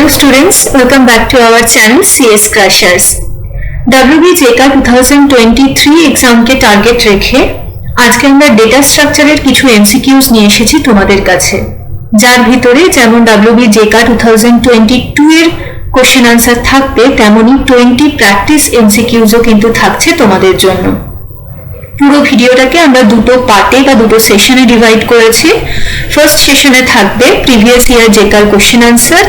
Hello students, welcome back to our channel CS Crushers. WBJK 2023 এক্সামকে target রেখে আজকে আমরা data স্ট্রাকচারের কিছু এমসিকিউস নিয়ে এসেছি তোমাদের কাছে, যার ভিতরে যেমন WBJK 2022 এর কোশ্চেন আনসার থাকবে তেমনি 20 প্র্যাকটিস এমসিকিউসও কিন্তু থাকছে তোমাদের জন্য। পুরো ভিডিওটাকে আমরা দুটো পার্টে বা দুটো সেশনে ডিভাইড করেছি। ফার্স্ট সেশনে থাকবে প্রিভিয়াস ইয়ার জেকার কোশ্চেন আনসার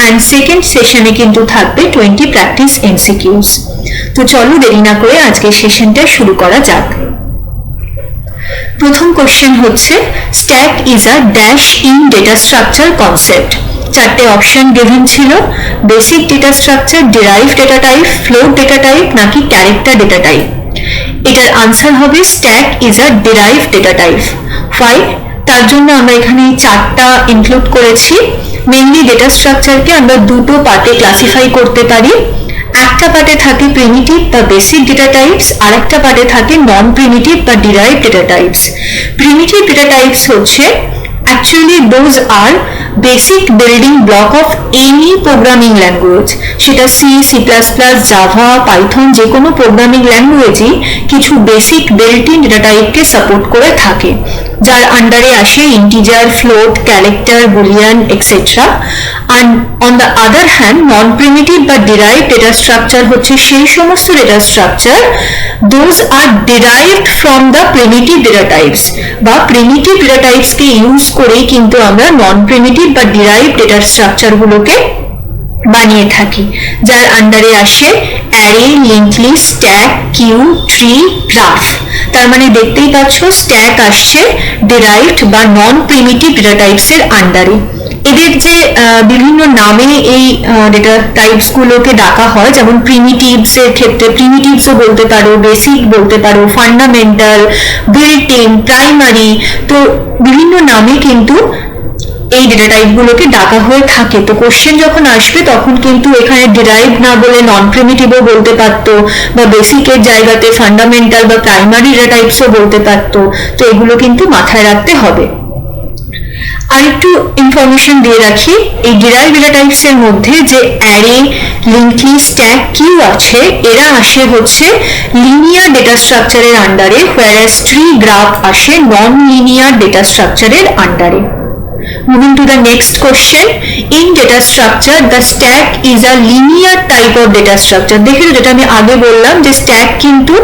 এন্ড সেকেন্ড সেশনে কিন্তু থাকবে 20 প্র্যাকটিস এমসিকিউস। তো চলো দেরি না করে আজকে সেশনটা শুরু করা যাক। প্রথম কোশ্চেন হচ্ছে stack is a dash in data structure concept. চারটে অপশন গিভেন ছিল, basic data structure, derive data type, float data type নাকি ক্যারেক্টার ডেটা টাইপ। এটার আনসার হবে stack is a derive data type. Why? তার জন্য আমরা এখানে চারটা ইনক্লুড করেছি। মেইনলি ডেটা স্ট্রাকচারকে আমরা দুটো পার্টে ক্লাসিফাই করতে পারি। একটা পার্টে থাকে প্রিমিটিভ বা বেসিক ডেটা টাইপস, আর একটা পার্টে থাকে নন প্রিমিটিভ বা derive data types. Primitive data types হচ্ছে actually those are basic building block of any programming language, সেটা C, C plus plus, Java, Python যে কোনো প্রোগ্রামিং ল্যাঙ্গুয়েজই কিছু বেসিক বিল্ট ইন ডেটা টাইপকে সাপোর্ট করে থাকে, যার আন্ডারে আসে integer, float, character, boolean etcetera. and on the other hand non primitive বা derived data structure হচ্ছে সেই সমস্ত data structure those are derived from the primitive data types বা primitive data types কে ইউজ করেই কিন্তু আমরা নন প্রিমিটিভ বা ডিরাইভ ডেটা স্ট্রাকচার গুলোকে বানিয়ে থাকি, যার আন্ডারে আসে array, link list, stack, queue, tree, graph. তার মানে দেখতেই পাচ্ছ স্ট্যাক আসছে ডিরাইভড বা নন প্রিমিটিভ ডেটা টাইপস এর আন্ডারে। এদের যে বিভিন্ন নামে এই ডেটা টাইপস গুলোকে ডাকা হয়, যেমন প্রিমিটিভস এর ক্ষেত্রে প্রিমিটিভসও বলতে পারো, বেসিক বলতে পারো, ফান্ডামেন্টাল, বিল্ট ইন, প্রাইমারি, তো বিভিন্ন নামে কিন্তু এই ডেটা টাইপ গুলোকে ডাকা হয়ে থাকে। তো কোশ্চেন যখন আসবে তখন কিন্তু এখানে ডিরাইভ না বলে নন প্রিমিটিভও বলতে পারতো, বা বেসিকের জায়গাতে ফান্ডামেন্টাল বা প্রাইমারি ডেটা টাইপসও বলতে পারতো। তো এগুলো কিন্তু মাথায় রাখতে হবে। আরেকটু ইনফরমেশন দিয়ে রাখি, এই ডিরাইভ ডেটা টাইপস এর মধ্যে যে array, link list, stack, queue আছে, এরা আসে হচ্ছে লিনিয়ার ডেটা স্ট্রাকচারের আন্ডারে, whereas ট্রি, গ্রাফ আসে নন লিনিয়ার ডেটা স্ট্রাকচারের আন্ডারে। Moving to the next question, in data structure the stack is a linear type of data structure. দেখো যেটা আমি আগে বললাম যে স্ট্যাক কিন্তু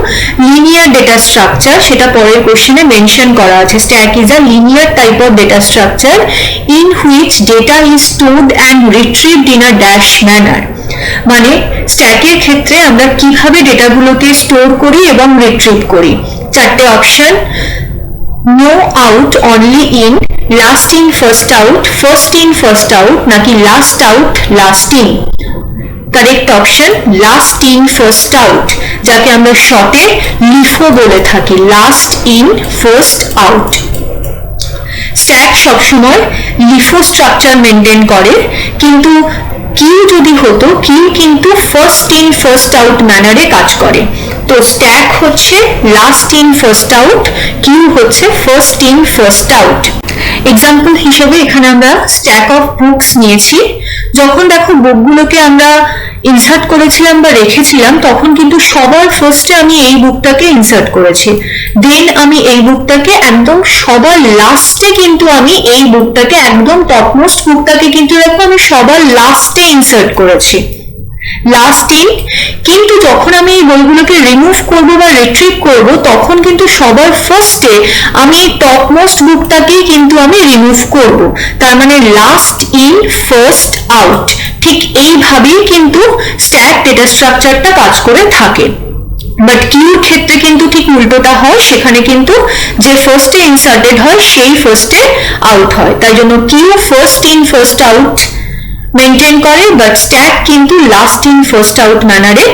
লিনিয়ার ডেটা স্ট্রাকচার, সেটা পরের কোশ্চেনে মেনশন করা আছে। Stack is a linear type of data structure in which data is stored and retrieved in a dash manner. মানে স্ট্যাকের ক্ষেত্রে আমরা কিভাবে ডেটাগুলোকে স্টোর করি এবং রিট্রিভ করি। চারটে option, no out, only in, last in first out, first in first out নাকি last out last in। Correct option last in first out, যাকে আমরা শর্টে লিফো বলে থাকি, last in first out. Stack সবসময় লিফো স্ট্রাকচার মেনটেন করে, কিন্তু queue যদি হতো, কিউ কিন্তু ফার্স্ট ইন ফার্স্ট আউট ম্যানারে কাজ করে। তো স্ট্যাক হচ্ছে last in first out, queue হচ্ছে first in first out. Example হিসেবে এখানে আমরা স্ট্যাক অফ বুকস নিয়েছি। যখন দেখো বুকগুলোকে আমরা ইনসার্ট করেছিলাম বা রেখেছিলাম, তখন কিন্তু সবার ফার্স্টে আমি এই বুকটাকে ইনসার্ট করেছি, দেন আমি এই বুকটাকে একদম সবার লাস্টে কিন্তু আমি এই বুকটাকে একদম টপমোস্ট বুকটাকে কিন্তু দেখো আমি সবার লাস্টে ইনসার্ট করেছি, লাস্ট ইন। কিন্তু যখন আমি এই বইগুলোকে রিমুভ করব বা রিট্রিভ করব, তখন কিন্তু সবার ফার্স্টে আমি টপমোস্ট বুকটাকেই কিন্তু আমি রিমুভ করব। তার মানে লাস্ট ইন ফার্স্ট আউট। ঠিক এইভাবেই কিন্তু স্ট্যাক ডেটা স্ট্রাকচারটা কাজ করে থাকে। বাট কিউর ক্ষেত্রে কিন্তু ঠিক উল্টোটা হয়, সেখানে কিন্তু যে ফার্স্টে ইনসার্টেড হয় সেই ফার্স্টে আউট হয়। তাই জন্য queue first in first out maintain করে, বাট স্ট্যাক কিন্তু লাস্ট ইন ফার্স্ট আউট ম্যানারে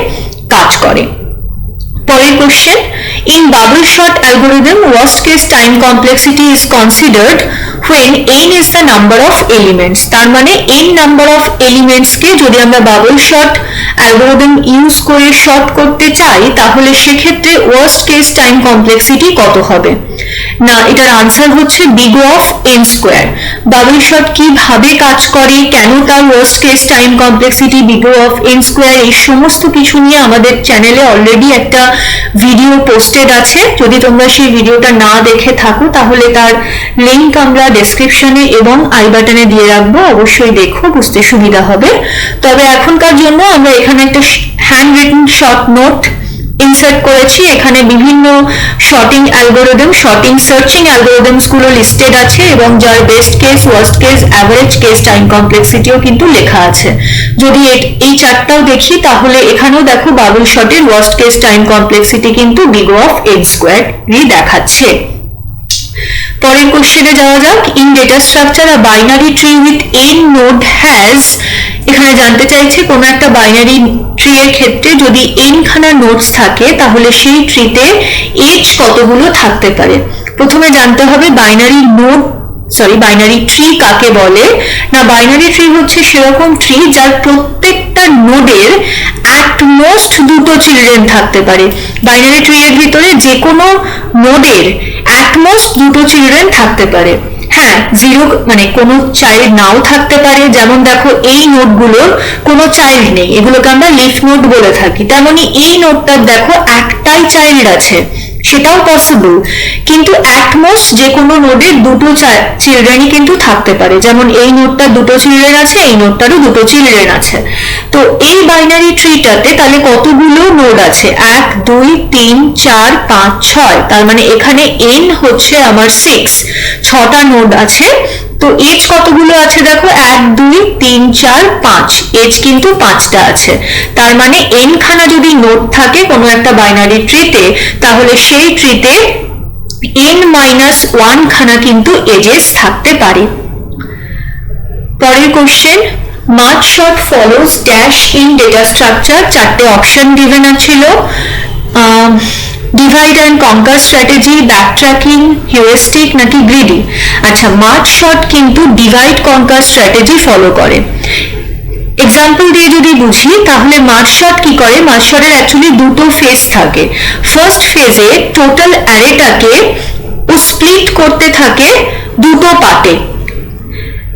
কাজ করে। পরের question, in bubble sort algorithm worst case time complexity is considered when n is the number of elements। তার মানে n নাম্বার অফ এলিমেন্টস কে যদি আমরা বাবল শর্ট অ্যালগোরিদম ইউজ করে শর্ট করতে চাই তাহলে সেক্ষেত্রে ওয়ার্স্ট কেস টাইম কমপ্লেক্সিটি কত হবে? না, এটার আনসার হচ্ছে big of n square. Bubble short কিভাবে কাজ করে, কেন তার worst case time complexity big of n square, এই সমস্ত কিছু নিয়ে আমাদের চ্যানেলে অলরেডি একটা ভিডিও পোস্টেড আছে। যদি তোমরা সেই ভিডিওটা না দেখে থাকো তাহলে তার লিংক আমরা ডেসক্রিপশনে এবং আই বাটনে দিয়ে রাখবো, অবশ্যই দেখো, বুঝতে সুবিধা হবে। তবে এখনকার জন্য আমরা এখানে একটা handwritten short note insert করেছি। এখানে বিভিন্ন sorting algorithm, sorting searching algorithms গুলো লিস্টেড আছে এবং যার best case, worst case, average case time কমপ্লেক্সিটিও কিন্তু লেখা আছে। যদি এই চারটাও দেখি তাহলে এখানেও দেখো বাবল শর্টের ওয়ার্স্ট কেস টাইম কমপ্লেক্সিটি কিন্তু big of n স্কয়ারই দেখাচ্ছে। পরের কোশ্চেনে যাওয়া যাক। In data structure a binary tree with n node has, এখানে জানতে চাইছে কোন একটা বাইনারি ট্রি এর ক্ষেত্রে যদি n খানা নোডস থাকে তাহলে সেই ট্রিতে এজ কতগুলো থাকতে পারে। প্রথমে জানতে হবে বাইনারি ট্রি কাকে বলে। না, বাইনারি ট্রি হচ্ছে সেরকম ট্রি যার প্রত্যেকটা নোডের অ্যাট মোস্ট দুটো চিলড্রেন থাকতে পারে। বাইনারি ট্রি এর ভিতরে যে কোনো নোডের অ্যাট মোস্ট দুটো চিলড্রেন থাকতে পারে। হ্যাঁ, জিরো মানে কোনো চাইল্ড নাও থাকতে পারে, যেমন দেখো এই নোডগুলোর কোনো চাইল্ড নেই, এগুলোকে আমরা লিফ নোড বলে থাকি। তেমনি এই নোডটার দেখো একটাই চাইল্ড আছে, সেটাও পসিবল। কিন্তু অ্যাটমোস্ট যে কোনো নোডের দুটো চিলড্রেনই কিন্তু থাকতে পারে, যেমন এই নোডটার দুটো চিলড্রেন আছে, এই নোডটারও দুটো চিলড্রেন আছে। তো এই বাইনারি ট্রিটাতে তাহলে কতগুলো নোড আছে? 1 2 3 4 5 6, তার মানে এখানে n হচ্ছে আমার 6, 6টা নোড আছে। তো এজ কতগুলো আছে দেখো, 1 2 3 4 5, এজ কিন্তু 5টা আছে। তার মানে n খানা যদি নোড থাকে কোনো একটা বাইনারি ট্রিতে তাহলে সেই ট্রিতে n-1 খানা কিন্তু এজেস থাকতে পারে। পরের question, merge short follows dash in data structure, চারটে অপশন গিভেন ছিল, divide and conquer strategy, backtracking, heuristic নাকি গ্রিডি। আচ্ছা, মার্জ শর্ট কিন্তু ডিভাইড কনকার স্ট্র্যাটেজি ফলো করে। এক্সাম্পল দিয়ে যদি বুঝি তাহলে মার্জ শর্ট কি করে, মার্জ শর্টের অ্যাকচুয়ালি দুটো ফেজ থাকে। ফার্স্ট ফেজে টোটাল অ্যারেটাকে ও স্প্লিট করতে থাকে দুটো পার্টে।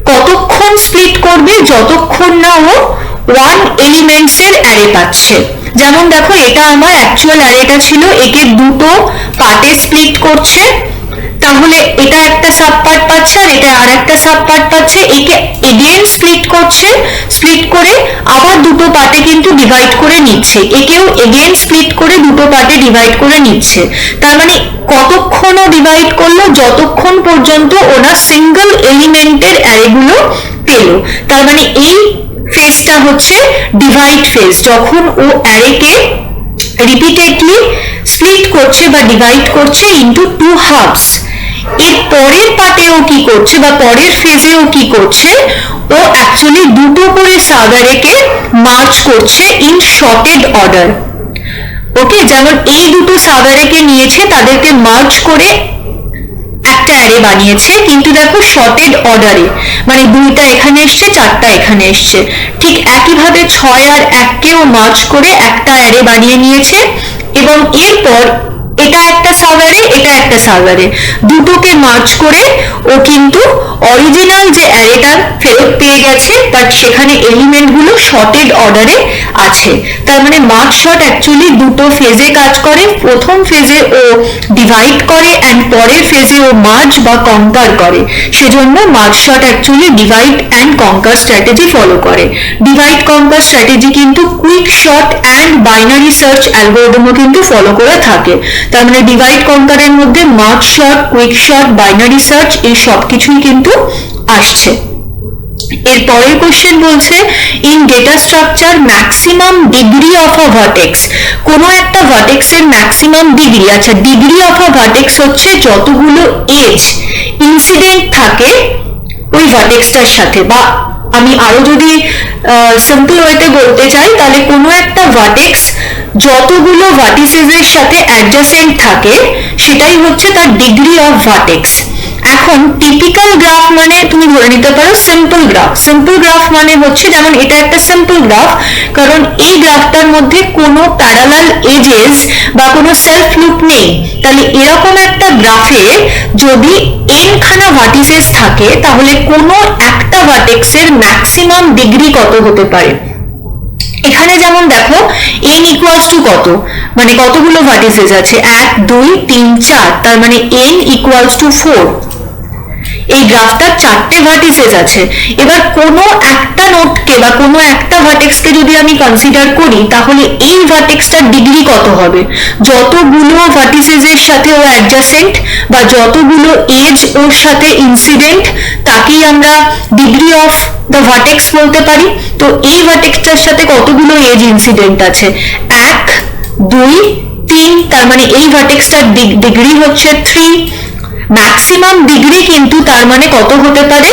কতক্ষণ স্প্লিট করবে? যতক্ষণ না ও 1 এলিমেন্টস এর অ্যারে পাচ্ছে। যেমন দেখো এটা আমার অ্যাকচুয়াল অ্যারেটা ছিল, একে দুটো পার্টে স্প্লিট করছে, তাহলে এটা একটা সাব পার্ট পাচ্ছে আর এটা আর একটা সাব পার্ট পাচ্ছে, একে এগেইন স্প্লিট করছে, স্প্লিট করে আবার দুটো পার্টে কিন্তু ডিভাইড করে নিচ্ছে, একেও এগেইন স্প্লিট করে দুটো পার্টে ডিভাইড করে নিচ্ছে। তার মানে কতক্ষণও ডিভাইড করলো? যতক্ষণ পর্যন্ত ওরা সিঙ্গেল এলিমেন্টের অ্যারেগুলো পেল। তার মানে এই ফেজটা হচ্ছে ডিভাইড ফেজ, যখন ও অ্যারেকে রিপিটেডলি স্প্লিট করছে বা ডিভাইড করছে ইনটু 2 হাফস। এর পরের পার্টেও কি করছে বা পরের ফেজেও কি করছে, ও অ্যাকচুয়ালি দুটো করে সাব অ্যারেকে মার্জ করছে ইন শর্টেড অর্ডার। ওকে, যেমন এই দুটো সাব অ্যারেকে নিয়েছে, তাদেরকে মার্জ করে একটা অ্যারে বানিয়েছে, কিন্তু দেখো শর্টেড অর্ডারে, মানে 2টা এখানে এসছে, 4টা এখানে এসছে। ঠিক একইভাবে 6 আর 1কেও মার্জ করে একটা অ্যারে বানিয়ে নিয়েছে এবং এরপর এটা একটা সাব অ্যারে, এটা একটা সাব অ্যারে, দুটোকে মার্জ করে ও কিন্তু অরিজিনাল যে অ্যারেটা ফেরত পেয়ে গেছে, বাট সেখানে এলিমেন্ট গুলো শর্টেড অর্ডারে আছে। তার মানে মার্জ শর্ট অ্যাকচুয়ালি দুটো ফেজে কাজ করে। প্রথম ফেজে ও ডিভাইড করে অ্যান্ড পরের ফেজে ও মার্জ বা কনকার করে, সেজন্য merge sort actually divide and conquer strategy follow করে। ডিভাইড কনকার স্ট্র্যাটেজি কিন্তু quick sort and binary search অ্যালগোরিদমও কিন্তু ফলো করে থাকে। তার মানে ডিভাইড কনকারের মধ্যে merge sort, quick sort, binary search এই সব কিছুই কিন্তু আসছে। এর পরের কোশ্চেন বলছে, in data structure maximum degree of a vertex, কোনো একটা ভার্টেক্সের ম্যাক্সিমাম ডিগ্রি। আচ্ছা, ডিগ্রি অফ আ ভার্টেক্স হচ্ছে যতগুলো এজ ইনসিডেন্ট থাকে ওই ভার্টেক্সটার সাথে, বা আমি আরো যদি সিম্পল ওয়েতে বলতে চাই তাহলে কোনো একটা ভার্টেক্স যতগুলো ভার্টিসেসের সাথে অ্যাডজাসেন্ট থাকে সেটাই হচ্ছে তার ডিগ্রি অফ ভার্টেক্স। এখন টিপিক্যাল গ্রাফ মানে তুমি ধরে নিতে পারো সিম্পল গ্রাফ। সিম্পল গ্রাফ মানে হচ্ছে যেমন এটা একটা সিম্পল গ্রাফ, কারণ এই গ্রাফটার মধ্যে কোনো প্যারালাল এজেস বা কোনো সেলফ লুপ নেই। তাহলে এরকম একটা গ্রাফে যদি n খানা ভার্টিসেস থাকে তাহলে কোনো একটা ভার্টেক্সের ম্যাক্সিমাম ডিগ্রি কত হতে পারে। এখানে যেমন দেখো n ইকুয়ালস টু কত, মানে কতগুলো ভার্টিসেস আছে, 1 2 3 4, তার মানে n ইকুয়ালস টু 4। এই গ্রাফটার 4টে ভার্টিসেস আছে। এবার কোনো একটা নোডকে বা কোনো একটা ভার্টেক্সকে যদি আমি কনসিডার করি তাহলে এই ভার্টেক্সটার ডিগ্রি কত হবে। যতগুলো ভার্টিসেসের সাথে ও অ্যাডজাসেন্ট বা যতগুলো এজ ওর সাথে ইনসিডেন্ট তাকেই আমরা ডিগ্রি অফ দ্য ভার্টেক্স বলতে পারি। তো এই ভার্টেক্সটার সাথে কতগুলো এজ ইনসিডেন্ট আছে, 1 2 3, তার মানে এই ভার্টেক্সটার ডিগ্রি হচ্ছে 3। ম্যাক্সিমাম ডিগ্রি কিন্তু তার মানে কত হতে পারে,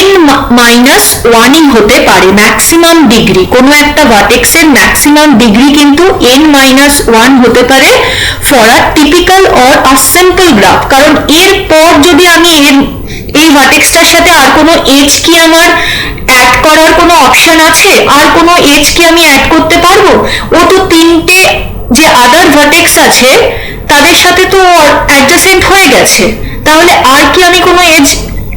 n-1ই হতে পারে। ম্যাক্সিমাম ডিগ্রি কোনো একটা ভার্টেক্সের ম্যাক্সিমাম ডিগ্রি কিন্তু n-1 হতে পারে for a typical or a simple graph. কারণ এরপর যদি আমি এই ভার্টেক্সটার সাথে আর কোনো এজ কি আমার অ্যাড করার কোনো অপশন আছে, আর কোনো এজ কি আমি অ্যাড করতে পারবো? ও তো তিনটে যে আদার ভার্টেক্স আছে তাদের সাথে তো অ্যাডজাসেন্ট হয়ে গেছে, তাহলে আর কি আমি কোনো এজ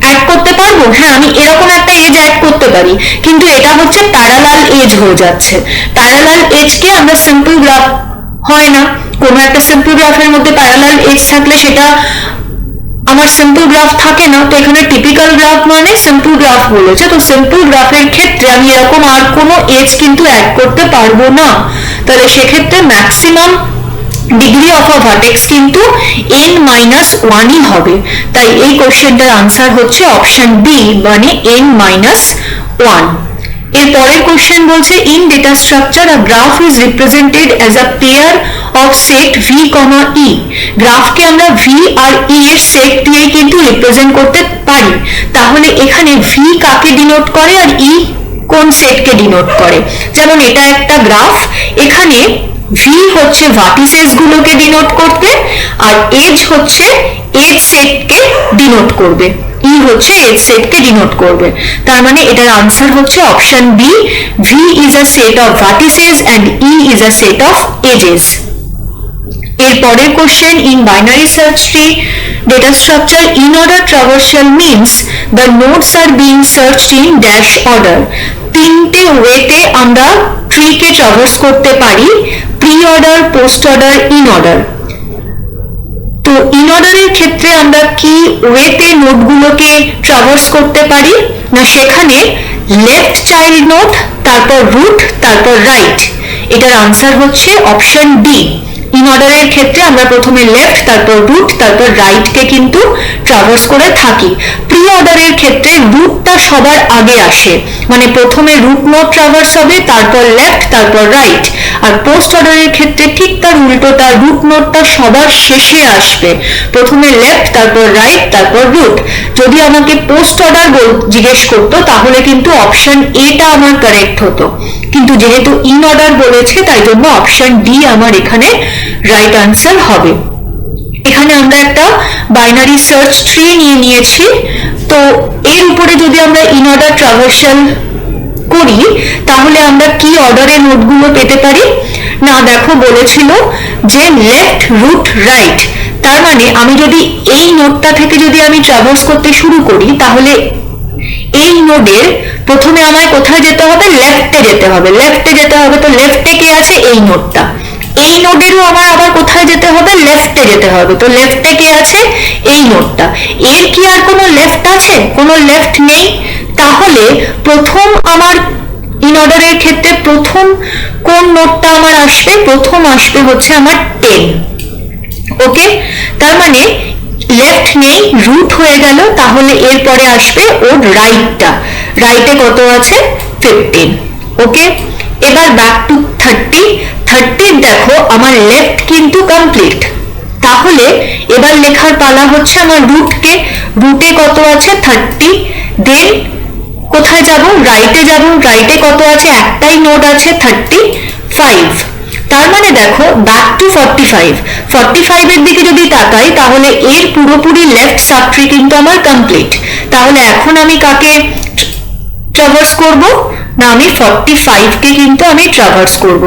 অ্যাড করতে পারবো? হ্যাঁ, আমি এরকম একটা এজ অ্যাড করতে পারি, কিন্তু এটা হচ্ছে প্যারালাল এজ হয়ে যাচ্ছে। প্যারালাল এজকে আমরা সিম্পল গ্রাফ হয় না। কোনো একটা সিম্পল গ্রাফের মধ্যে প্যারালাল এজ থাকলে সেটা আমার সিম্পল গ্রাফ থাকে না। তো এখানে টিপিক্যাল গ্রাফ মানে সিম্পল গ্রাফ বলেছে, তো সিম্পল গ্রাফের ক্ষেত্রে আমি এরকম আর কোনো এজ কিন্তু অ্যাড করতে পারবো না। তাহলে সেক্ষেত্রে maximum degree of a vertex কিন্তু n-1ই হবে। তাই এই কোশ্চেনটার আনসার হচ্ছে অপশন বি, মানে n-1। এর পরের কোশ্চেন বলছে in data structure a graph is represented as a pair of set v, e। গ্রাফকে আমরা v আর e এর সেট দিয়ে কিন্তু রিপ্রেজেন্ট করতে পারি। তাহলে এখানে v কাকে ডিনোট করে আর e কোন সেটকে ডিনোট করে? যেমন এটা একটা গ্রাফ, এখানে v হচ্ছে ভার্টিসেস গুলোকে ডিনোট করবে আর এজ হচ্ছে এজ সেটকে ডিনোট করবে, ই হচ্ছে এজ সেটকে ডিনোট করবে। তার মানে এটার আনসার হচ্ছে option B, v is a set of vertices and e is a set of edges। এর পরের question in binary search tree data structure in order traversal means the nodes are being searched in dash order। তিনটে ওয়েতে আমরা ট্রিকে traverse করতে পারি, pre order, post order, in order. তো in অর্ডারের ক্ষেত্রে আমরা কি ওয়েতে নোডগুলোকে ট্রাভার্স করতে পারি না, সেখানে লেফট চাইল্ড নোড, তারপর রুট, তারপর রাইট। এটার আনসার হচ্ছে অপশন ডি। ইন অর্ডারের ক্ষেত্রে আমরা প্রথমে লেফট, তারপর রুট, তারপর রাইটকে কিন্তু ট্রাভার্স করে থাকি। প্রি অর্ডারের ক্ষেত্রে রুটটা সবার আগে আসে, মানে প্রথমে রুট নোড ট্রাভার্স হবে, তারপর লেফট, তারপর রাইট। আর পোস্ট অর্ডারের ক্ষেত্রে ঠিক তার উল্টোটা, রুট নোডটা সবার শেষে আসবে, প্রথমে লেফট, তারপর রাইট, তারপর রুট। যদি আমাকে পোস্ট অর্ডার জিজ্ঞেস করতো তাহলে কিন্তু অপশন এটা আমার কারেক্ট হতো, কিন্তু যেহেতু ইন অর্ডার বলেছে তাই জন্য অপশন ডি আমার এখানে রাইট আনসার হবে। এখানে আমরা একটা বাইনারি সার্চ ট্রি নিয়ে নিয়েছি, তো এর উপরে যদি আমরা ইন অর্ডার ট্রাভার্সাল করি তাহলে আমরা কি অর্ডারে নোডগুলো পেতে পারি না, দেখো বলেছিল যে লেফট, রুট, রাইট। তার মানে আমি যদি এই নোডটা থেকে যদি আমি ট্রাভার্স করতে শুরু করি তাহলে এই নোডের প্রথমে আমায় কোথায় যেতে হবে, লেফটে যেতে হবে। লেফটে যেতে হবে, তো লেফটে কে আছে, এই নোডটা। এই নোডেরও আমার আবার কোথায় যেতে হবে, লেফটে যেতে হবে, তো লেফটে কে আছে, এই নোডটা। এর কি আর কোনো লেফট আছে, কোনো লেফট নেই। তাহলে প্রথম আমার ইন অর্ডারের ক্ষেত্রে প্রথম কোন নোডটা আমার আসবে, প্রথম আসবে হচ্ছে আমার 10। ওকে, তার মানে লেফট নেই, রুট হয়ে গেল, তাহলে এরপরে আসবে ওর রাইটটা। রাইটে কত আছে, 15। ওকে, এবার ব্যাক টু 30 দেখো আমার লেফট কিন্তু কমপ্লিট। তাহলে এবার লেখার পালা হচ্ছে আমার রুটকে। রুটে কত আছে, 30। দেন কোথায় যাব, রাইটে যাব। রাইটে কত আছে, একটাই নোড আছে, 35। তার মানে দেখো ব্যাক টু 45 এর দিকে যদি তাকাই তাহলে এর পুরোপুরি লেফট সাবট্রি কিন্তু আমার কমপ্লিট। তাহলে এখন আমি কাকে ট্রাভার্স করব না, আমি 45 কে কিন্তু আমি ট্রাভার্স করব।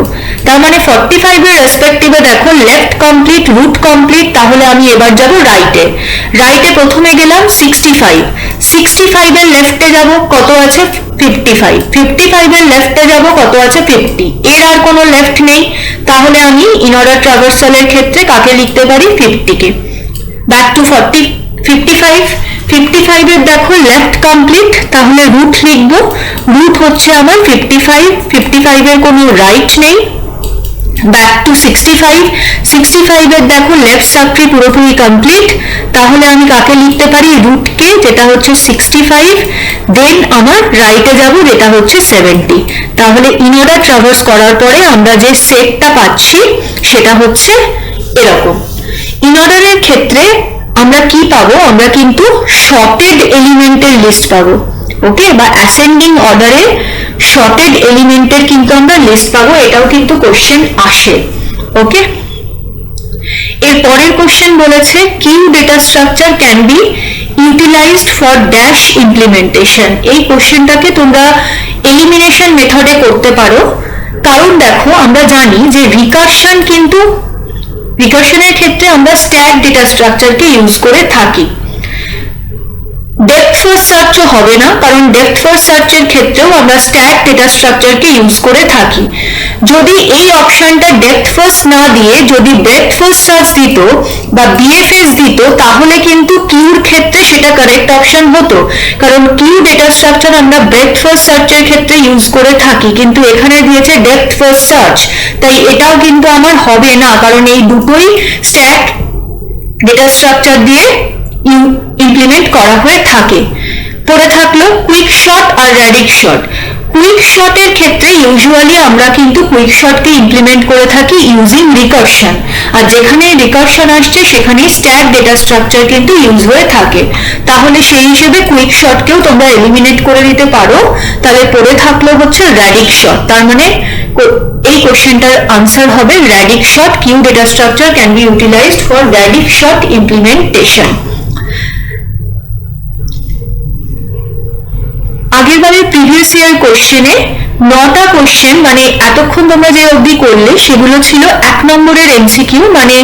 তার মানে 45 এর রেসপেক্টিভে দেখো লেফট কমপ্লিট, রুট কমপ্লিট, তাহলে আমি এবার যাব রাইটে। রাইটে প্রথমে গেলাম 65 এর লেফটে যাব কত আছে 55 এর লেফটে যাব কত আছে 50, এর আর কোনো লেফট নেই, তাহলে আমি ইন অর্ডার ট্রাভার্সালের ক্ষেত্রে কাকে লিখতে পারি 50 কে। ব্যাক টু 55 এর দেখো লেফট কমপ্লিট, তাহলে রুট লিখবো, রুট হচ্ছে আমার 55 এর কোনো রাইট নেই। ব্যাক টু 65 এর দেখো লেফট সাবট্রি পুরোপুরি কমপ্লিট, তাহলে আমি কাকে লিখতে পারি রুট কে, যেটা হচ্ছে 65, দেন আমার রাইটে যাব যেটা হচ্ছে 70। তাহলে ইন অর্ডার ট্রাভার্স করার পরে আমরা যে সেটটা পাচ্ছি সেটা হচ্ছে এরকম। ইন অর্ডারের ক্ষেত্রে আমরা কি পাবো, আমরা কিন্তু শর্টেড এলিমেন্টের লিস্ট পাবো, ওকে, বা অ্যাসেন্ডিং অর্ডারে শর্টেড এলিমেন্টের কিন্তু আমরা লিস্ট পাবো, এটাও কিন্তু কোশ্চেন আসে, ওকে। এর পরের কোশ্চেন বলেছে queue data structure can be utilised for dash implementation. এই কোশ্চেনটাকে তোমরা এলিমিনেশন মেথডে করতে পারো, কারণ দেখো আমরা জানি যে রিকারশনের ক্ষেত্রে আমরা স্ট্যাক ডেটা স্ট্রাকচারকে ইউজ করে থাকি। ডেপথ ফার্স্ট সার্চও হবে না, কারণ ডেপথ ফার্স্ট সার্চের ক্ষেত্রেও আমরা স্ট্যাক ডেটা স্ট্রাকচারকে ইউজ করে থাকি। যদি এই অপশনটা ডেপথ ফার্স্ট না দিয়ে যদি ব্রেডথ ফার্স্ট সার্চ দিত বা বিএফএস দিত, তাহলে কিন্তু কিউর ক্ষেত্রে সেটা কারেক্ট অপশন হতো, কারণ কিউ ডেটা স্ট্রাকচার আমরা ব্রেডথ ফার্স্ট সার্চের ক্ষেত্রে ইউজ করে থাকি, কিন্তু এখানে দিয়েছে ডেপথ ফার্স্ট সার্চ, তাই এটাও কিন্তু আমার হবে না, কারণ এই দুটোই স্ট্যাক ডেটা স্ট্রাকচার দিয়ে ইমপ্লিমেন্ট করা হয়ে থাকে। পড়ে থাকলো কুইক শট আর র্যাডিক শট। কুইক শটের ক্ষেত্রে ইউজুয়ালি আমরা কিন্তু কুইক শটকে ইমপ্লিমেন্ট করে থাকি ইউজিং রিকারশন, আর যেখানে রিকারশন আসছে সেখানে স্ট্যাক ডেটা স্ট্রাকচার কিন্তু ইউজ হয়ে থাকে, তাহলে সেই হিসেবে কুইক শটকেও তোমরা এলিমিনেট করে দিতে পারো। তাহলে পড়ে থাকলো হচ্ছে র্যাডিক শট, তার মানে এই কোশ্চেনটার আনসার হবে radix sort. Queue data structure can be utilised for radix sort implementation. আগেরবারের প্রিভিয়াস ইয়ার কোশ্চেনে 9টা কোশ্চেন, মানে এতক্ষণ তোমরা যে অবধি করলে সেগুলো ছিল 1 নম্বরের এমসিকিউ, মানে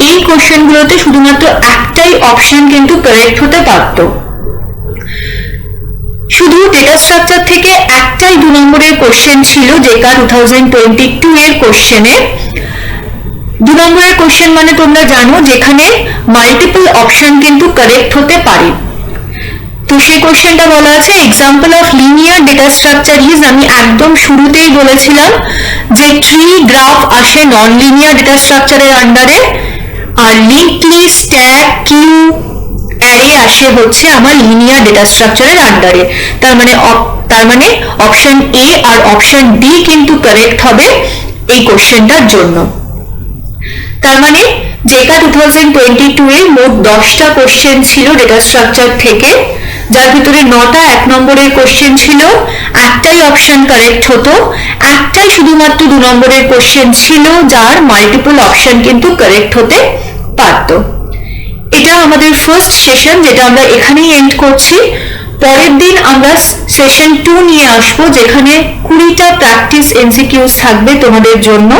এই কোশ্চেনগুলোতে শুধুমাত্র একটাই অপশন কিন্তু কারেক্ট হতে পারত। শুধু ডেটা স্ট্রাকচার থেকে একটাই 2 নম্বরের কোশ্চেন ছিল, যেটা 2022 এর কোশ্চেনে 2 নম্বরের কোশ্চেন মানে তোমরা জানো যেখানে মাল্টিপল অপশন কিন্তু কারেক্ট হতে পারে। তো সেই কোশ্চেনটা বলা আছে example of linear data structure is, আমি একদম শুরুতেই বলেছিলাম যে ট্রি গ্রাফ আসে নন লিনিয়ার ডেটা স্ট্রাকচারের আন্ডারে, আর linked list, stack, queue, array আসে হচ্ছে আমার লিনিয়ার ডেটা স্ট্রাকচারের আন্ডারে। তার মানে অপশন এ আর অপশন ডি কিন্তু কারেক্ট হবে এই কোশ্চেনটার জন্য। তার মানে যেটা 2022 এর মোট 10টা কোশ্চেন ছিল ডেটা স্ট্রাকচার থেকে, যার ভিতরে 9টা 1 নম্বরের কোশ্চেন ছিল, একটাই অপশন কারেক্ট হতো, একটাই শুধুমাত্র 2 নম্বরের কোশ্চেন ছিল যার মাল্টিপল অপশন কিন্তু কারেক্ট হতে পারত। এটা আমাদের ফার্স্ট সেশন, যেটা আমরা এখানেই এন্ড করছি। পরের দিন আমরা সেশন 2 নিয়ে আসবো, যেখানে 20টা প্র্যাকটিস এমসিকিউস থাকবে তোমাদের জন্য।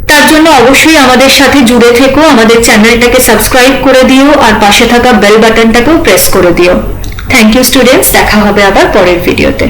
তার জন্য অবশ্যই আমাদের সাথে জুড়ে থেকো, আমাদের চ্যানেলটাকে সাবস্ক্রাইব করে দিও আর পাশে থাকা বেল বাটনটাকেও প্রেস করে দিও। থ্যাংক ইউ স্টুডেন্টস, দেখা হবে আবার পরের ভিডিওতে।